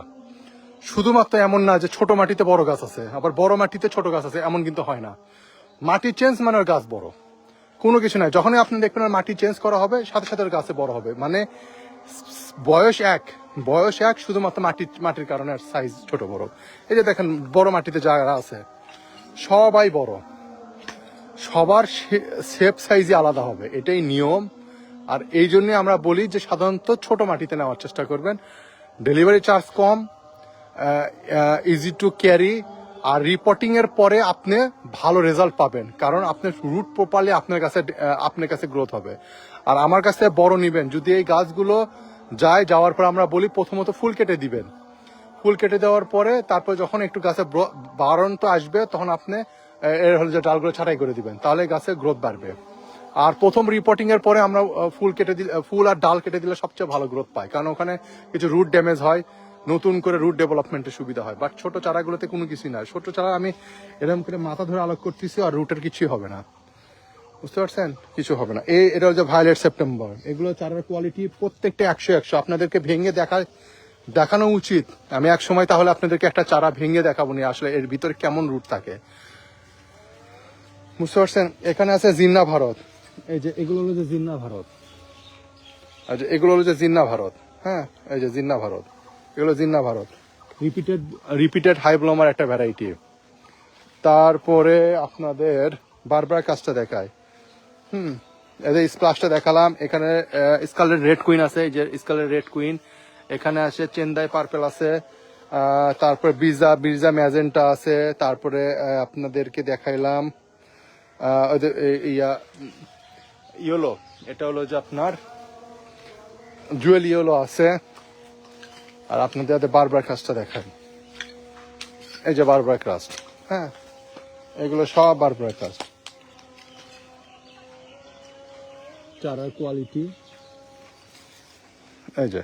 শুধুমাত্র এমন না যে ছোট মাটিতে বড় গাছ আছে আবার বড় মাটিতে ছোট গাছ আছে, এমন কিন্তু হয় না। মাটি চেঞ্জ মানে ওর গাছ বড়, কোনো কিছু নাই। যখনই আপনি দেখবেন মাটি চেঞ্জ করা হবে সাথে সাথে ওর গাছে বড় হবে। মানে বয়স এক, শুধুমাত্র মাটির কারণে সাইজ ছোট বড়। এই যে দেখেন বড় মাটিতে যারা আছে সবাই বড়, সবার শেপ সাইজই আলাদা হবে, এটাই নিয়ম। আর এই জন্য আমরা বলি যে সাধারণত ছোট মাটিতে নেওয়ার চেষ্টা করবেন। ডেলিভারি চার্জ কম, ইজি টু ক্যারি, আর রিপোর্টিং এর পরে আপনি ভালো রেজাল্ট পাবেন। কারণ আপনার রুট প্রপারলি আপনার কাছে গ্রোথ হবে। আর আমার কাছে বড় নিবেন যদি এই গাছগুলো যাওয়ার পর আমরা বলি প্রথমত ফুল কেটে দিবেন। ফুল কেটে দেওয়ার পরে তারপর যখন একটু গাছে বাড়ন্ত আসবে তখন আপনি এর হলো যে ডালগুলো ছাঁটাই করে দিবেন, তাহলে গাছের গ্রোথ বাড়বে। আর প্রথম রিপোর্টিং এর পরে আমরা ফুল আর ডাল কেটে দিলে সবচেয়ে ভালো গ্রোথ পায়। কারণ ওখানে কিছু রুট ড্যামেজ হয়, নতুন করে রুট ডেভেলপমেন্টের সুবিধা হয়। বাট ছোট চারাগুলোতে কোনো কিছুই না। ছোট চারা আমি এরকম করে মাথা ধরে আলোক করতেছি আর রুটের কিছুই হবে না, বুঝতে পারছেন? কিছু হবে না। এটা হচ্ছে ভায়োলেট সেপ্টেম্বর। এগুলো চারার কোয়ালিটি প্রত্যেকটা 100 আপনাদেরকে ভেঙে দেখানো উচিত। আমি এক সময় তাহলে আপনাদেরকে একটা চারা ভেঙে দেখাবো নি আসলে এর ভিতরে কেমন রুট থাকে, বুঝতে পারছেন? এখানে আছে জিন্না ভারত। এই যে এগুলো হলো যে জিন্না ভারত। আচ্ছা, এগুলো হলো যে জিন্না ভারত। হ্যাঁ, এই যে জিন্না ভারত, এগুলো জিন্না ভারত রিপিটেড হাই ব্লমার একটা ভ্যারাইটি। তারপরে আপনাদের বারবার কাজটা দেখায়। এদের স্প্লাশটা দেখালাম। এখানে স্কালের রেড কুইন আছে, এই যে স্কালের রেড কুইন। এখানে আছে চেন্দাই পার্পেল আছে, তারপরে বিরজা বিরজা ম্যাজেন্টা আছে। তারপরে আপনাদেরকে দেখাইলাম ইয়েলো, এটা হলো যে আপনার জুয়েল ইয়েলো আছে। আর আপনাদের বারবার কাজটা দেখাই, এই যে বারবার কাস্ট। হ্যাঁ, এগুলো সব বারবার কাস্ট। চারার কোয়ালিটি, এই যে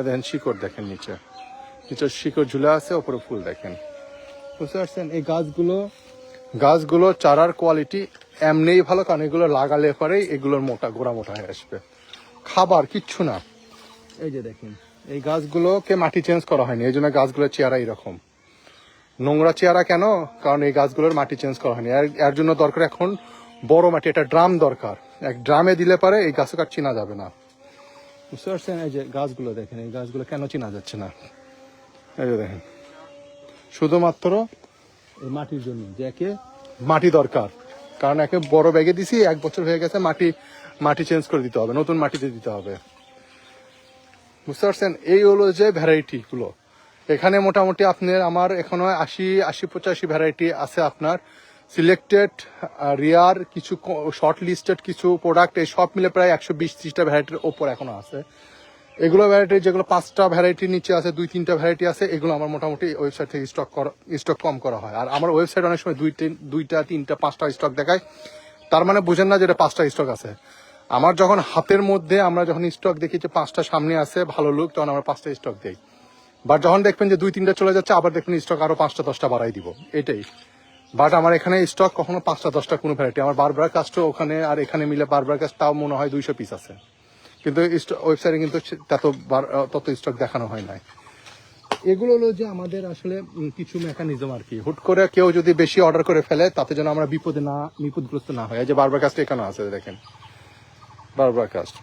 দেখেন শিকড়, দেখেন নিচে নিচে শিকড় ঝুলে আছে, ওপরে ফুল দেখেন। বুঝতে পারছেন? এই গাছগুলো চারার কোয়ালিটি এমনিই ভালো, কারণ এগুলো লাগালে পরেই এগুলোর মোটা গোড়া মোটা হয়ে আসবে। খাবার কিচ্ছু না। এই যে দেখেন, এই গাছগুলোকে মাটি চেঞ্জ করা হয়নি, এই জন্য গাছগুলোর চেহারা এরকম নোংরা চেহারা। কেন? কারণ এই গাছগুলোর মাটি চেঞ্জ করা হয়নি। এর জন্য দরকার এখন বড় মাটি, একটা ড্রাম দরকার। এক ড্রামে দিলে পরে এই গাছ কাঠ চিনা যাবে না। বুঝতে পারছেন? এই যে গাছগুলো দেখেন, এই গাছগুলো কেন চিনা যাচ্ছে না? এই যে দেখেন, শুধুমাত্র এই মাটির জন্য, যে একে মাটি দরকার। কারণ একে বড় ব্যাগে দিছি, 1 বছর হয়ে গেছে, মাটি চেঞ্জ করে দিতে হবে, নতুন মাটিতে দিতে হবে। বুঝতে পারছেন? এই হলো যে ভ্যারাইটি গুলো। এখানে মোটামুটি আপনার আমার এখনো 80-85 ভ্যারাইটি আছে আপনার সিলেক্টেড, রিয়ার, কিছু শর্ট লিস্টেড কিছু প্রোডাক্ট, এই সব মিলে প্রায় 120-30টা ভ্যারাইটির ওপর এখনো আছে। এগুলো ভ্যারাইটি যেগুলো 5টা ভ্যারাইটির নিচে আছে, 2-3টা ভ্যারাইটি আছে, এগুলো আমার মোটামুটি ওয়েবসাইট থেকে স্টক কম করা হয়। আর আমার ওয়েবসাইট অনেক সময় 2টা 3টা 5টা স্টক দেখায়, তার মানে বুঝেন না যে এটা 5টা স্টক আছে। আমার যখন হাতের মধ্যে আমরা যখন স্টক দেখি যে 5টা সামনে আছে ভালো লুক, তখন আমরা 5টা স্টক দেই। বাট যখন দেখবেন যে 2-3টা চলে যাচ্ছে, আবার দেখবেন স্টক আরো 5টা-10টা বাড়াই দিব, এটাই। বাট আমার এখানে স্টক কখনো 5টা-10টা কোনো ভ্যারাইটি, আমার বারবার কাস্ট ওখানে আর এখানে মিলে বারবার কাস্ট তাও মনে হয় 200 পিস আছে, কিন্তু ওয়েবসাইটে কিন্তু তত স্টক দেখানো হয় নাই। এগুলো হলো যে আমাদের আসলে কিছু মেকানিজম আর কি। হুট করে কেউ যদি বেশি অর্ডার করে ফেলে, তাতে যেন আমরা বিপদগ্রস্ত না হয়। এই যে বারবার কাস্ট এখানে আছে, দেখেন বারবার কাস্ট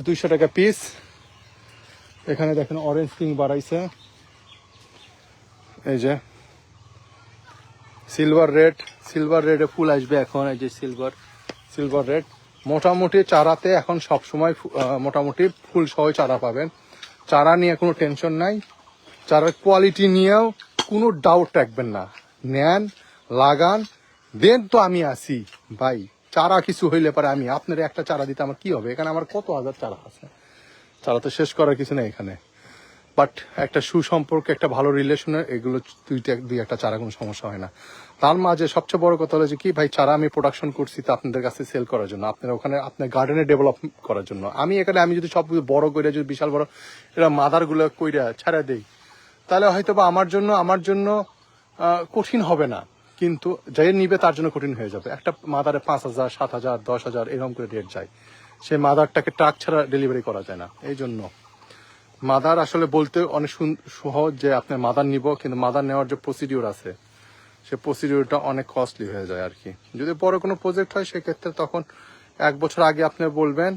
200 টাকা পিস। এখানে দেখেন অরেঞ্জ কিং বাড়াইছে, এই যে সিলভার রেডে ফুল আসবে এখন। এই যে সিলভার রেড মোটামুটি চারাতে এখন সব সময় মোটামুটি ফুল সহ চারা পাবেন। চারা নিয়ে কোনো টেনশন নাই, চারার কোয়ালিটি নিয়েও কোনো ডাউট রাখবেন না। নেন, লাগান, দেন, তো আমি আসি ভাই। চারা কিছু হইলে পরে আমি আপনার একটা চারা দিতে আমার কি হবে? এখানে আমার কত হাজার চারা আছে, চারা তো শেষ করার কিছু নেই এখানে। বাট একটা সুসম্পর্ক, একটা ভালো রিলেশনের, এগুলো দুই একটা চারা কোনো সমস্যা হয় না। তার মাঝে সবচেয়ে বড় কথা হলো যে কি ভাই, চারা আমি প্রোডাকশন করছি তা আপনাদের কাছে সেল করার জন্য, আপনার ওখানে আপনার গার্ডেনে ডেভেলপ করার জন্য। আমি যদি সব বড় করে, যদি বিশাল বড় এটা মাদারগুলো কইরা ছাড়া দেই, তাহলে হয়তো বা আমার জন্য কঠিন হবে না, কিন্তু যাই নিবে তার জন্য কঠিন হয়ে যাবে। একটা মাদারে 5,000, 7,000, 10,000 এরকম করে রেট যায়। সেই মাদারটাকে ট্রাক ছাড়া ডেলিভারি করা যায় না। এই জন্য মাদার আসলে বলতে অনেক সহজ যে আপনার মাদার নিব, কিন্তু মাদার নেওয়ার যে প্রসিডিউর আছে, সে প্রসিডিউরটা অনেক কস্টলি হয়ে যায় আর কি। যদি বড় কোনো প্রজেক্ট হয় সেক্ষেত্রে তখন 1 বছর আগে আপনি বলবেন,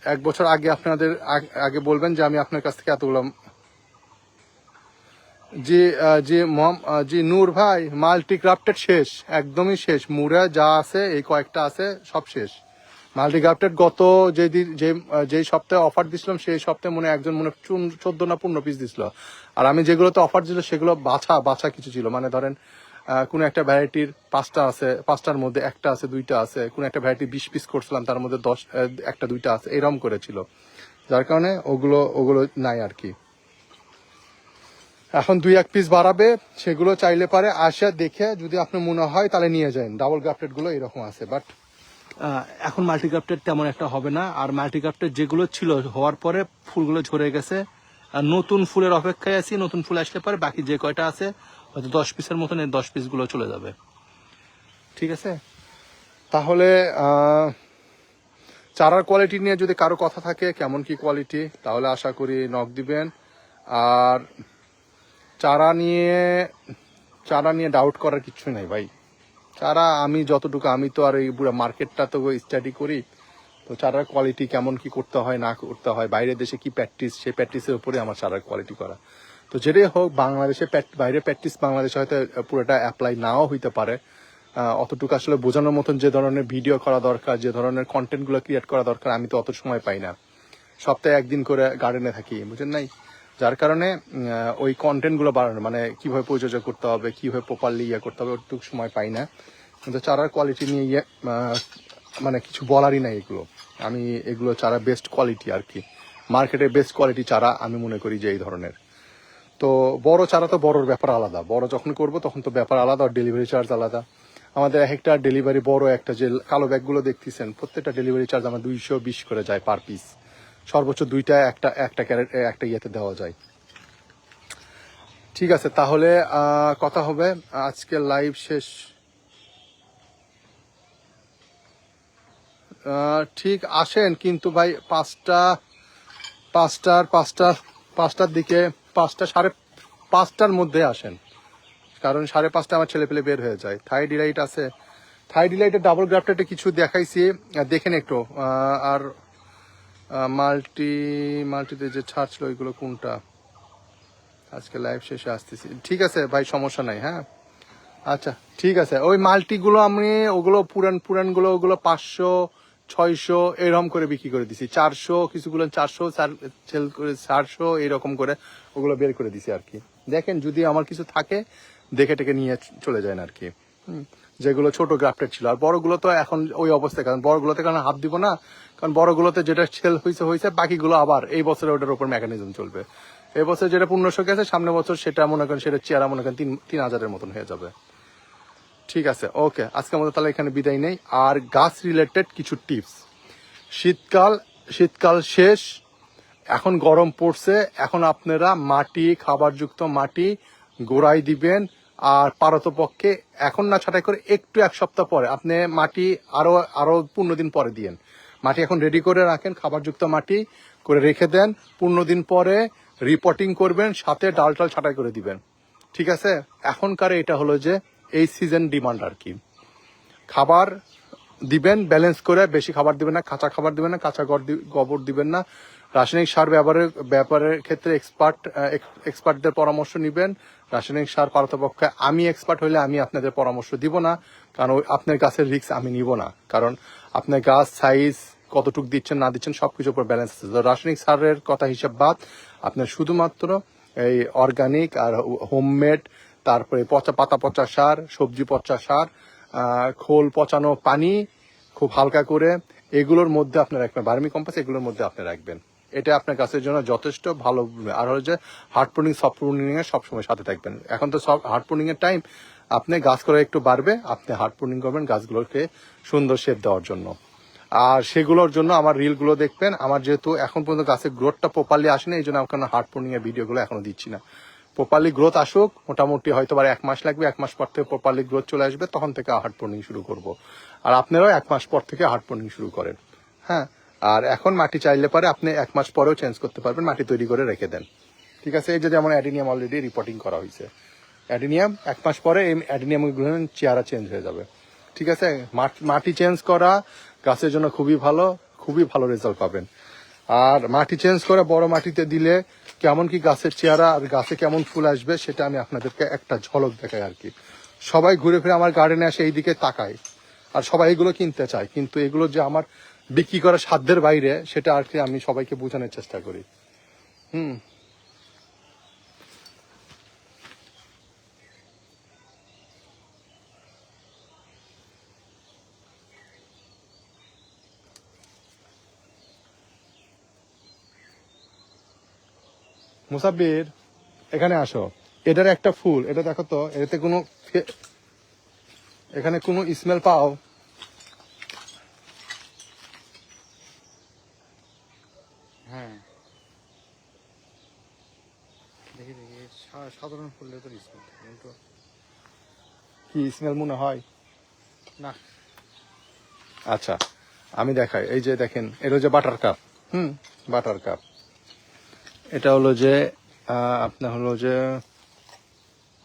1 বছর আগে আপনাদের আগে বলবেন যে আমি আপনার কাছ থেকে এতগুলো। জি নূর ভাই, মাল্টিক্রাফটেড শেষ, একদমই শেষ। মুড়ে যা আছে এই কয়েকটা আছে, সব শেষ। মাল্টিক্রাফটেড গত যে সপ্তাহে অফার দিছিলাম, সেই সপ্তাহে একজন 14 না 15 পিস দিছিল। আর আমি যেগুলোতে অফার দিল সেগুলো বাছা কিছু ছিল, মানে ধরেন কোন একটা ভ্যারাইটির 5টা আছে, 5টার মধ্যে একটা আছে, 2টা আছে। কোন একটা ভ্যারাইটি 20 পিস করছিলাম, তার মধ্যে 1টা-2টা আছে, এরকম করেছিল। যার কারণে ওগুলো নাই আর কি। এখন 2-1 পিস বাড়াবে, সেগুলো চাইলে পারে আসা দেখে যদি আপনার মনে হয় তাহলে নিয়ে যান। ডাবল গ্রাফটেড গুলো এরকম আছে, বাট এখন মাল্টিক্রাফটেড তেমন একটা হবে না। আর মাল্টিক্রাফটেড যেগুলো ছিল হওয়ার পরে ফুলগুলো ঝরে গেছে, আর নতুন ফুলের অপেক্ষায় আছি। নতুন ফুল আসলে পরে বাকি যে কয়টা আছে হয়তো 10 পিসের মতন, এই 10 পিসগুলো চলে যাবে। ঠিক আছে, তাহলে চারার কোয়ালিটি নিয়ে যদি কারো কথা থাকে, কেমন কি কোয়ালিটি, তাহলে আশা করি নক দিবেন। আর চারা নিয়ে ডাউট করার কিছু নাই ভাই। চারা আমি যতটুকু, আমি তো আর এই পুরো মার্কেটটা তো স্টাডি করি, তো চারার কোয়ালিটি কেমন কি করতে হয় না করতে হয়, বাইরের দেশে কি প্র্যাকটিস, সেই প্র্যাকটিসের উপরে আমার চারার কোয়ালিটি করা। তো যেটাই হোক বাংলাদেশে বাইরে প্র্যাকটিস বাংলাদেশে হয়তো পুরোটা অ্যাপ্লাই নাও হইতে পারে। অতটুকু আসলে বোঝানোর মতন যে ধরনের ভিডিও করা দরকার, যে ধরনের কন্টেন্টগুলো ক্রিয়েট করা দরকার, আমি তো অত সময় পাই না। সপ্তাহে একদিন করে গার্ডেনে থাকি, বুঝেন নাই? যার কারণে ওই কন্টেন্টগুলো বাড়ানো, মানে কিভাবে পরিচর্যা করতে হবে, কিভাবে প্রপারলি ইয়ে করতে হবে, ওটুকু সময় পাই না। কিন্তু চারার কোয়ালিটি নিয়ে মানে কিছু বলারই নাই এগুলো। আমি এগুলো চারা বেস্ট কোয়ালিটি আর কি, মার্কেটের বেস্ট কোয়ালিটি চারা আমি মনে করি যে এই ধরনের। তো বড় চারা তো বড়র ব্যাপার আলাদা, বড় যখন করব তখন তো ব্যাপার আলাদা, আর ডেলিভারি চার্জ আলাদা। আমাদের এক একটা ডেলিভারি বড় একটা যে কালো ব্যাগগুলো দেখতেছেন, প্রত্যেকটা ডেলিভারি চার্জ আমার 220 করে যায় পার পিস। সর্বোচ্চ দুইটা একটা ক্যারেট একটা ইয়েতে দেওয়া যায়। ঠিক আছে, তাহলে কথা হবে। আজকে লাইভ শেষ। ঠিক আসেন কিন্তু ভাই 5টার দিকে, 5:30টার মধ্যে আসেন, কারণ 5:30 আমার ছেলে পেলে বের হয়ে যায়। থাই ডিলাইট আছে, থাই ডিলাইটের ডাবল গ্রাফটেডে কিছু দেখাইছি, দেখেন একটু। আর মাল্টিতে যে ছাড় ছিল ওইগুলো কোনটা, আজকে লাইভ শেষে আসতেছি। ঠিক আছে ভাই, সমস্যা নাই। হ্যাঁ আচ্ছা ঠিক আছে। ওই মাল্টিগুলো আমি ওগুলো পুরানগুলো ওগুলো 500 600 এরকম করে বিক্রি করে দিছি, 400 কিছুগুলো 400 সেল করে 400 এরকম করে ওগুলো বের করে দিছি আর কি। দেখেন যদি আমার কিছু থাকে দেখে টেকে নিয়ে চলে যায় আর কি। যেগুলো ছোট গ্রাফটেড ছিল, আর বড়গুলো তো এখন ওই অবস্থায়, কারণ বড়গুলোতে কারণ হাত দিব না, কারণ বড়গুলোতে যেটা সেল হয়েছে বাকিগুলো আবার এই বছরে ওটার উপর মেকানিজম চলবে। এই বছর যেটা 1500 গেছে, সামনের বছর সেটা মনে করেন সেটা চেয়ারা মনে করেন 3000-এর মতন হয়ে যাবে। ঠিক আছে, ওকে, আজকের মতো তাহলে এখানে বিদায় নেই। আর গাছ রিলেটেড কিছু টিপস, শীতকাল শেষ, এখন গরম পড়ছে, এখন আপনারা মাটি, খাবারযুক্ত মাটি গোড়ায় দিবেন। আর পারতপক্ষে এখন না ছাঁটাই করে একটু এক সপ্তাহ পরে আপনি মাটি আরো 15 দিন পরে দিয়েন। মাটি এখন রেডি করে রাখেন, খাবারযুক্ত মাটি করে রেখে দেন, 15 দিন পরে রিপোর্টিং করবেন, সাথে ডাল ছাঁটাই করে দিবেন। ঠিক আছে, এখনকার এটা হলো যে এই সিজন ডিমান্ড আর কি। খাবার দিবেন ব্যালেন্স করে, বেশি খাবার দিবেন না, কাঁচা খাবার দিবেন না, কাঁচা গোবর দিবেন না। রাসায়নিক সার ব্যাপারের ক্ষেত্রে এক্সপার্টদের পরামর্শ নিবেন। রাসায়নিক সার পারতপক্ষে আমি এক্সপার্ট হইলে আমি আপনাদের পরামর্শ দিব না, কারণ আপনার গাছের রিস্ক আমি নিব না, কারণ আপনার গাছ সাইজ কতটুকু দিচ্ছেন না দিচ্ছেন সবকিছুর উপর ব্যালেন্স আছে। রাসায়নিক সারের কথা হিসাব বাদ, আপনার শুধুমাত্র এই অর্গানিক আর হোমমেড, তারপরে পাতা পচা সার, সবজি পচা সার, খোল পচানো পানি খুব হালকা করে এগুলোর মধ্যে আপনি রাখবেন, ভার্মি কম্পোস্ট এগুলোর মধ্যে আপনি রাখবেন। এটা আপনার গাছের জন্য যথেষ্ট ভালো। আর হচ্ছে হার্ড প্রুনিং, সফট প্রুনিং এর সবসময় সাথে থাকবেন। এখন তো সব হার্ড প্রুনিং এর টাইম, আপনি গাছ করে একটু বাড়বে, আপনি হার্ড প্রুনিং করবেন গাছগুলোকে সুন্দর শেপ দেওয়ার জন্য। আর সেগুলোর জন্য আমার রিলগুলো দেখবেন। আমার যেহেতু এখন পর্যন্ত গাছের গ্রোথটা প্রপারলি আসেনি, এই জন্য আমার হার্ড প্রুনিং এর ভিডিওগুলো এখনো দিচ্ছি না। প্রপারলি গ্রোথ আসুক, মোটামুটি হয়তো 1 মাস লাগবে, 1 মাস পর থেকে প্রপারলি গ্রোথ চলে আসবে, তখন থেকে হার্ড প্রুনিং শুরু করব। আর আপনারাও 1 মাস পর থেকে হার্ড প্রুনিং শুরু করেন। হ্যাঁ, আর এখন মাটি চাইলে পারে আপনি 1 মাস পরেও চেঞ্জ করতে পারবেন, মাটি তৈরি করে রেখে দেন। ঠিক আছে, এই যে যেমন অ্যাডিনিয়াম অলরেডি রিপোর্টিং করা হয়েছে, অ্যাডিনিয়াম 1 মাস পরে এই অ্যাডিনিয়ামগুলো চেহারা চেঞ্জ হয়ে যাবে। ঠিক আছে, মাটি চেঞ্জ করা গাছের জন্য খুবই ভালো রেজাল্ট পাবেন। আর মাটি চেঞ্জ করে বড় মাটিতে দিলে কেমন কি গাছের চেহারা আর গাছে কেমন ফুল আসবে সেটা আমি আপনাদেরকে একটা ঝলক দেখাই আর কি। সবাই ঘুরে ফিরে আমার গার্ডেনে আসে এইদিকে তাকায়, আর সবাই এগুলো কিনতে চায়, কিন্তু এগুলো যে আমার বিক্রি করার সাধ্যের বাইরে সেটা আর কি আমি সবাইকে বোঝানোর চেষ্টা করি। মুসাব্বির, এখানে আসো। এটার একটা ফুল, এটা দেখো তো, এটাতে এখানে কোনো স্মেল পাও? হ্যাঁ, দেখি সাধারণ ফুললে তো স্মেল থাকে, কিন্তু কি স্মেল মনে হয় না। আচ্ছা আমি দেখাই, এই যে দেখেন, এটা হচ্ছে বাটার কাপ। বাটার কাপ, এটা হলো যে আপনার হলো যে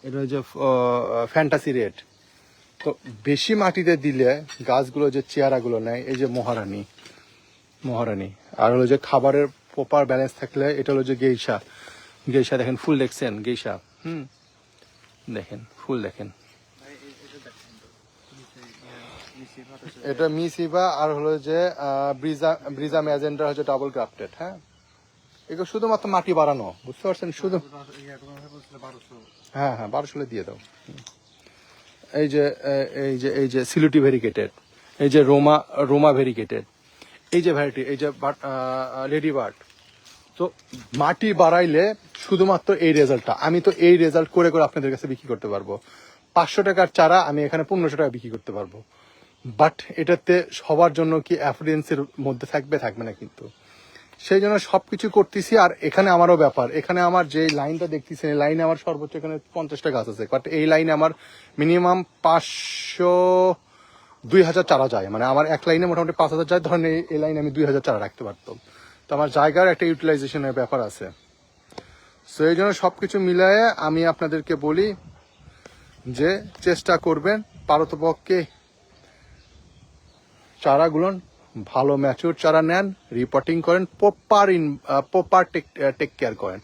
এটা হচ্ছে ফ্যান্টাসি রেড। তো বেশি মাটিতে দিলে গাছগুলো যে চেয়ারাগুলো নেয়, এই যে মহারানী, আর হলো যে খাবারের প্রপার ব্যালেন্স থাকলে এটা হলো যে গেইসা। গেইশা দেখেন ফুল দেখছেন গেইশা, দেখেন ফুল দেখেন। এটা মিসিবা আর হলো যে ব্রিজা ম্যাজেন্ডা হচ্ছে ডাবল গ্রাফটেড। হ্যাঁ, এগুলো শুধুমাত্র মাটি বাড়ানো, বুঝতে পারছেন? শুধু হ্যাঁ 1200 দিয়ে দাও। এই যে সিলুটি ভেরিকেটেড, এই যে রোমা ভেরিকেটেড, এই যে ভ্যারাইটি, এই যে লেডি বার্ড। তো মাটি বাড়াইলে শুধুমাত্র এই রেজাল্টটা, আমি তো এই রেজাল্ট করে করে আপনাদের কাছে বিক্রি করতে পারবো। 500 টাকার চারা আমি এখানে 1500 টাকা বিক্রি করতে পারবো। বাট এটাতে সবার জন্য কি অ্যাফোর্ডেন্সের মধ্যে থাকবে না কিন্তু। সেই জন্য সবকিছু করতেছি। আর এখানে আমারও ব্যাপার, এখানে আমার যে লাইনটা দেখতেছেন, এই লাইনে আমার সর্বোচ্চ এখানে 50টা গাছ আছে, বাট এই লাইনে আমার মিনিমাম 500-2000 চারা যায়। মানে আমার এক লাইনে মোটামুটি 5000 যায়, ধরেন এই লাইনে আমি 2000 চারা রাখতে পারতাম। তো আমার জায়গার একটা ইউটিলাইজেশনের ব্যাপার আছে। সো এই জন্য সবকিছু মিলায়ে আমি আপনাদেরকে বলি যে চেষ্টা করবেন পারতপক্ষে চারাগুলো ভালো ম্যাচিউর চারা নেন, রিপোর্টিং করেন, প্রপার টেক কেয়ার করেন।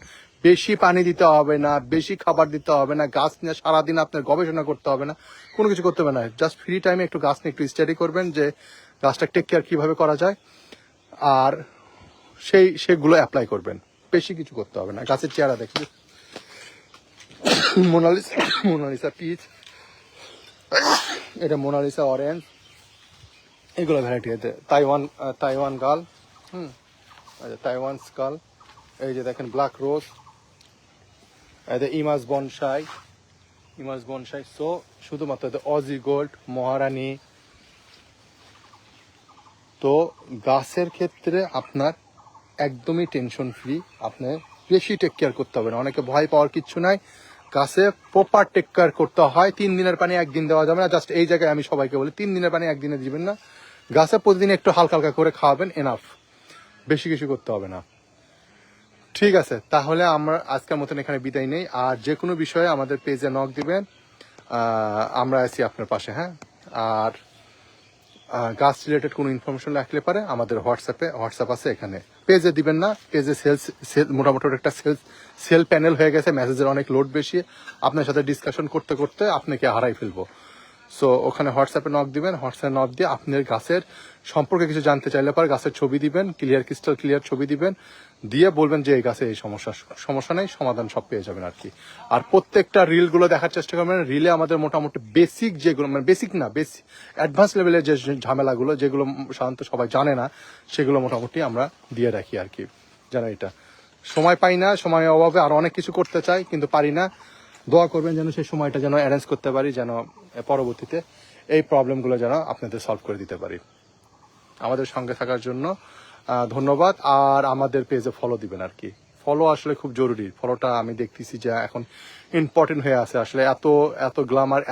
বেশি পানি দিতে হবে না, বেশি খাবার দিতে হবে না, গাছ নিয়ে সারাদিন আপনার গবেষণা করতে হবে না, কোনো কিছু করতে হবে না। জাস্ট ফ্রি টাইমে একটু গাছ নিয়ে একটু স্টাডি করবেন যে গাছটা টেক কেয়ার কিভাবে করা যায়, আর সেগুলো অ্যাপ্লাই করবেন। বেশি কিছু করতে হবে না। গাছের চেহারা দেখি, মোনালিসা পিচ, এটা মোনালিসা অরেঞ্জ, এগুলো ভ্যারাইটি আছে। তাইওয়ান গাল, তাইওয়ান স্কাল, এই যে দেখেন ব্ল্যাক রোজ, ইমাজ বনসাই। সো শুধুমাত্র অজি গোল্ড, মহারানী। তো গাছের ক্ষেত্রে আপনার একদমই টেনশন ফ্রি, আপনার বেশি টেক কেয়ার করতে হবে না। অনেকে ভয় পাওয়ার কিচ্ছু নাই, গাছে প্রপার টেক কেয়ার করতে হয়। 3 দিনের পানি 1 দিন দেওয়া যাবে না। জাস্ট এই জায়গায় আমি সবাইকে বলি 3 দিনের পানি 1 দিনে দিবেন না। গাছে প্রতিদিন একটু হালকা হালকা করে খাওয়াবেন, এনাফ, বেশি কিছু করতে হবে না। ঠিক আছে, তাহলে আমরা আজকের মতন এখানে বিদায় নেই। আর যে কোনো বিষয়ে আমাদের পেজে নক দিবেন, আমরা আছি আপনার পাশে। হ্যাঁ, আর গাছ রিলেটেড কোনো ইনফরমেশন রাখলে পারে আমাদের হোয়াটসঅ্যাপ আছে, এখানে পেজে দিবেন না। পেজে মোটামুটি একটা সেল প্যানেল হয়ে গেছে, মেসেজের অনেক লোড বেশি, আপনার সাথে ডিসকাশন করতে করতে আপনাকে হারাই ফেলবো। সো ওখানে হোয়াটসঅ্যাপে নক দিবেন, হোয়াটসঅ্যাপে নক দিয়ে আপনার গাছের সম্পর্কে কিছু জানতে চাইলে পরে গাছের ছবি দিবেন, ক্রিস্টাল ক্লিয়ার ছবি দিবেন, দিয়ে বলবেন যে এই গাছে এই সমস্যা নেই, সমাধান সব পেয়ে যাবেন আর কি। আর প্রত্যেকটা রিলগুলো দেখার চেষ্টা করবেন। রিলে আমাদের মোটামুটি বেসিক যেগুলো, মানে বেসিক না, অ্যাডভান্স লেভেলের যে ঝামেলাগুলো, যেগুলো সাধারণত সবাই জানে না, সেগুলো মোটামুটি আমরা দিয়ে রাখি আর কি। যেন এটা সময় পাই না, সময়ের অভাবে আর অনেক কিছু করতে চাই কিন্তু পারি না। দোয়া করবেন যেন সেই সময়টা যেন অ্যারেঞ্জ করতে পারি, যেন পরবর্তীতে এই প্রবলেমগুলো যেন আপনাদের সলভ করে দিতে পারি। আমাদের সঙ্গে থাকার জন্য ধন্যবাদ। আর আমাদের পেজে ফলো দিবেন আর কি। ফলো আসলে খুব জরুরি। ফলোটা আমি দেখতেছি যে এখন ইম্পর্টেন্ট হয়ে আছে। আসলে এত গ্ল্যামার,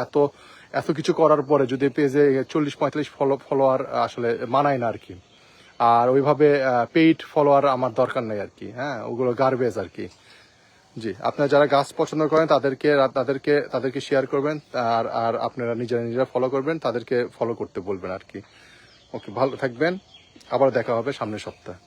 এত কিছু করার পরে যদি পেজে 40-45 ফলোয়ার আসলে মানায় না আর কি। আর ওইভাবে পেইড ফলোয়ার আমার দরকার নেই আর কি। হ্যাঁ, ওগুলো গার্বেজ আর কি। জি, আপনারা যারা গাছ পছন্দ করেন তাদেরকে শেয়ার করবেন, আর আপনারা নিজেরা ফলো করবেন, তাদেরকে ফলো করতে বলবেন আর কি। ওকে, ভালো থাকবেন, আবার দেখা হবে সামনের সপ্তাহে।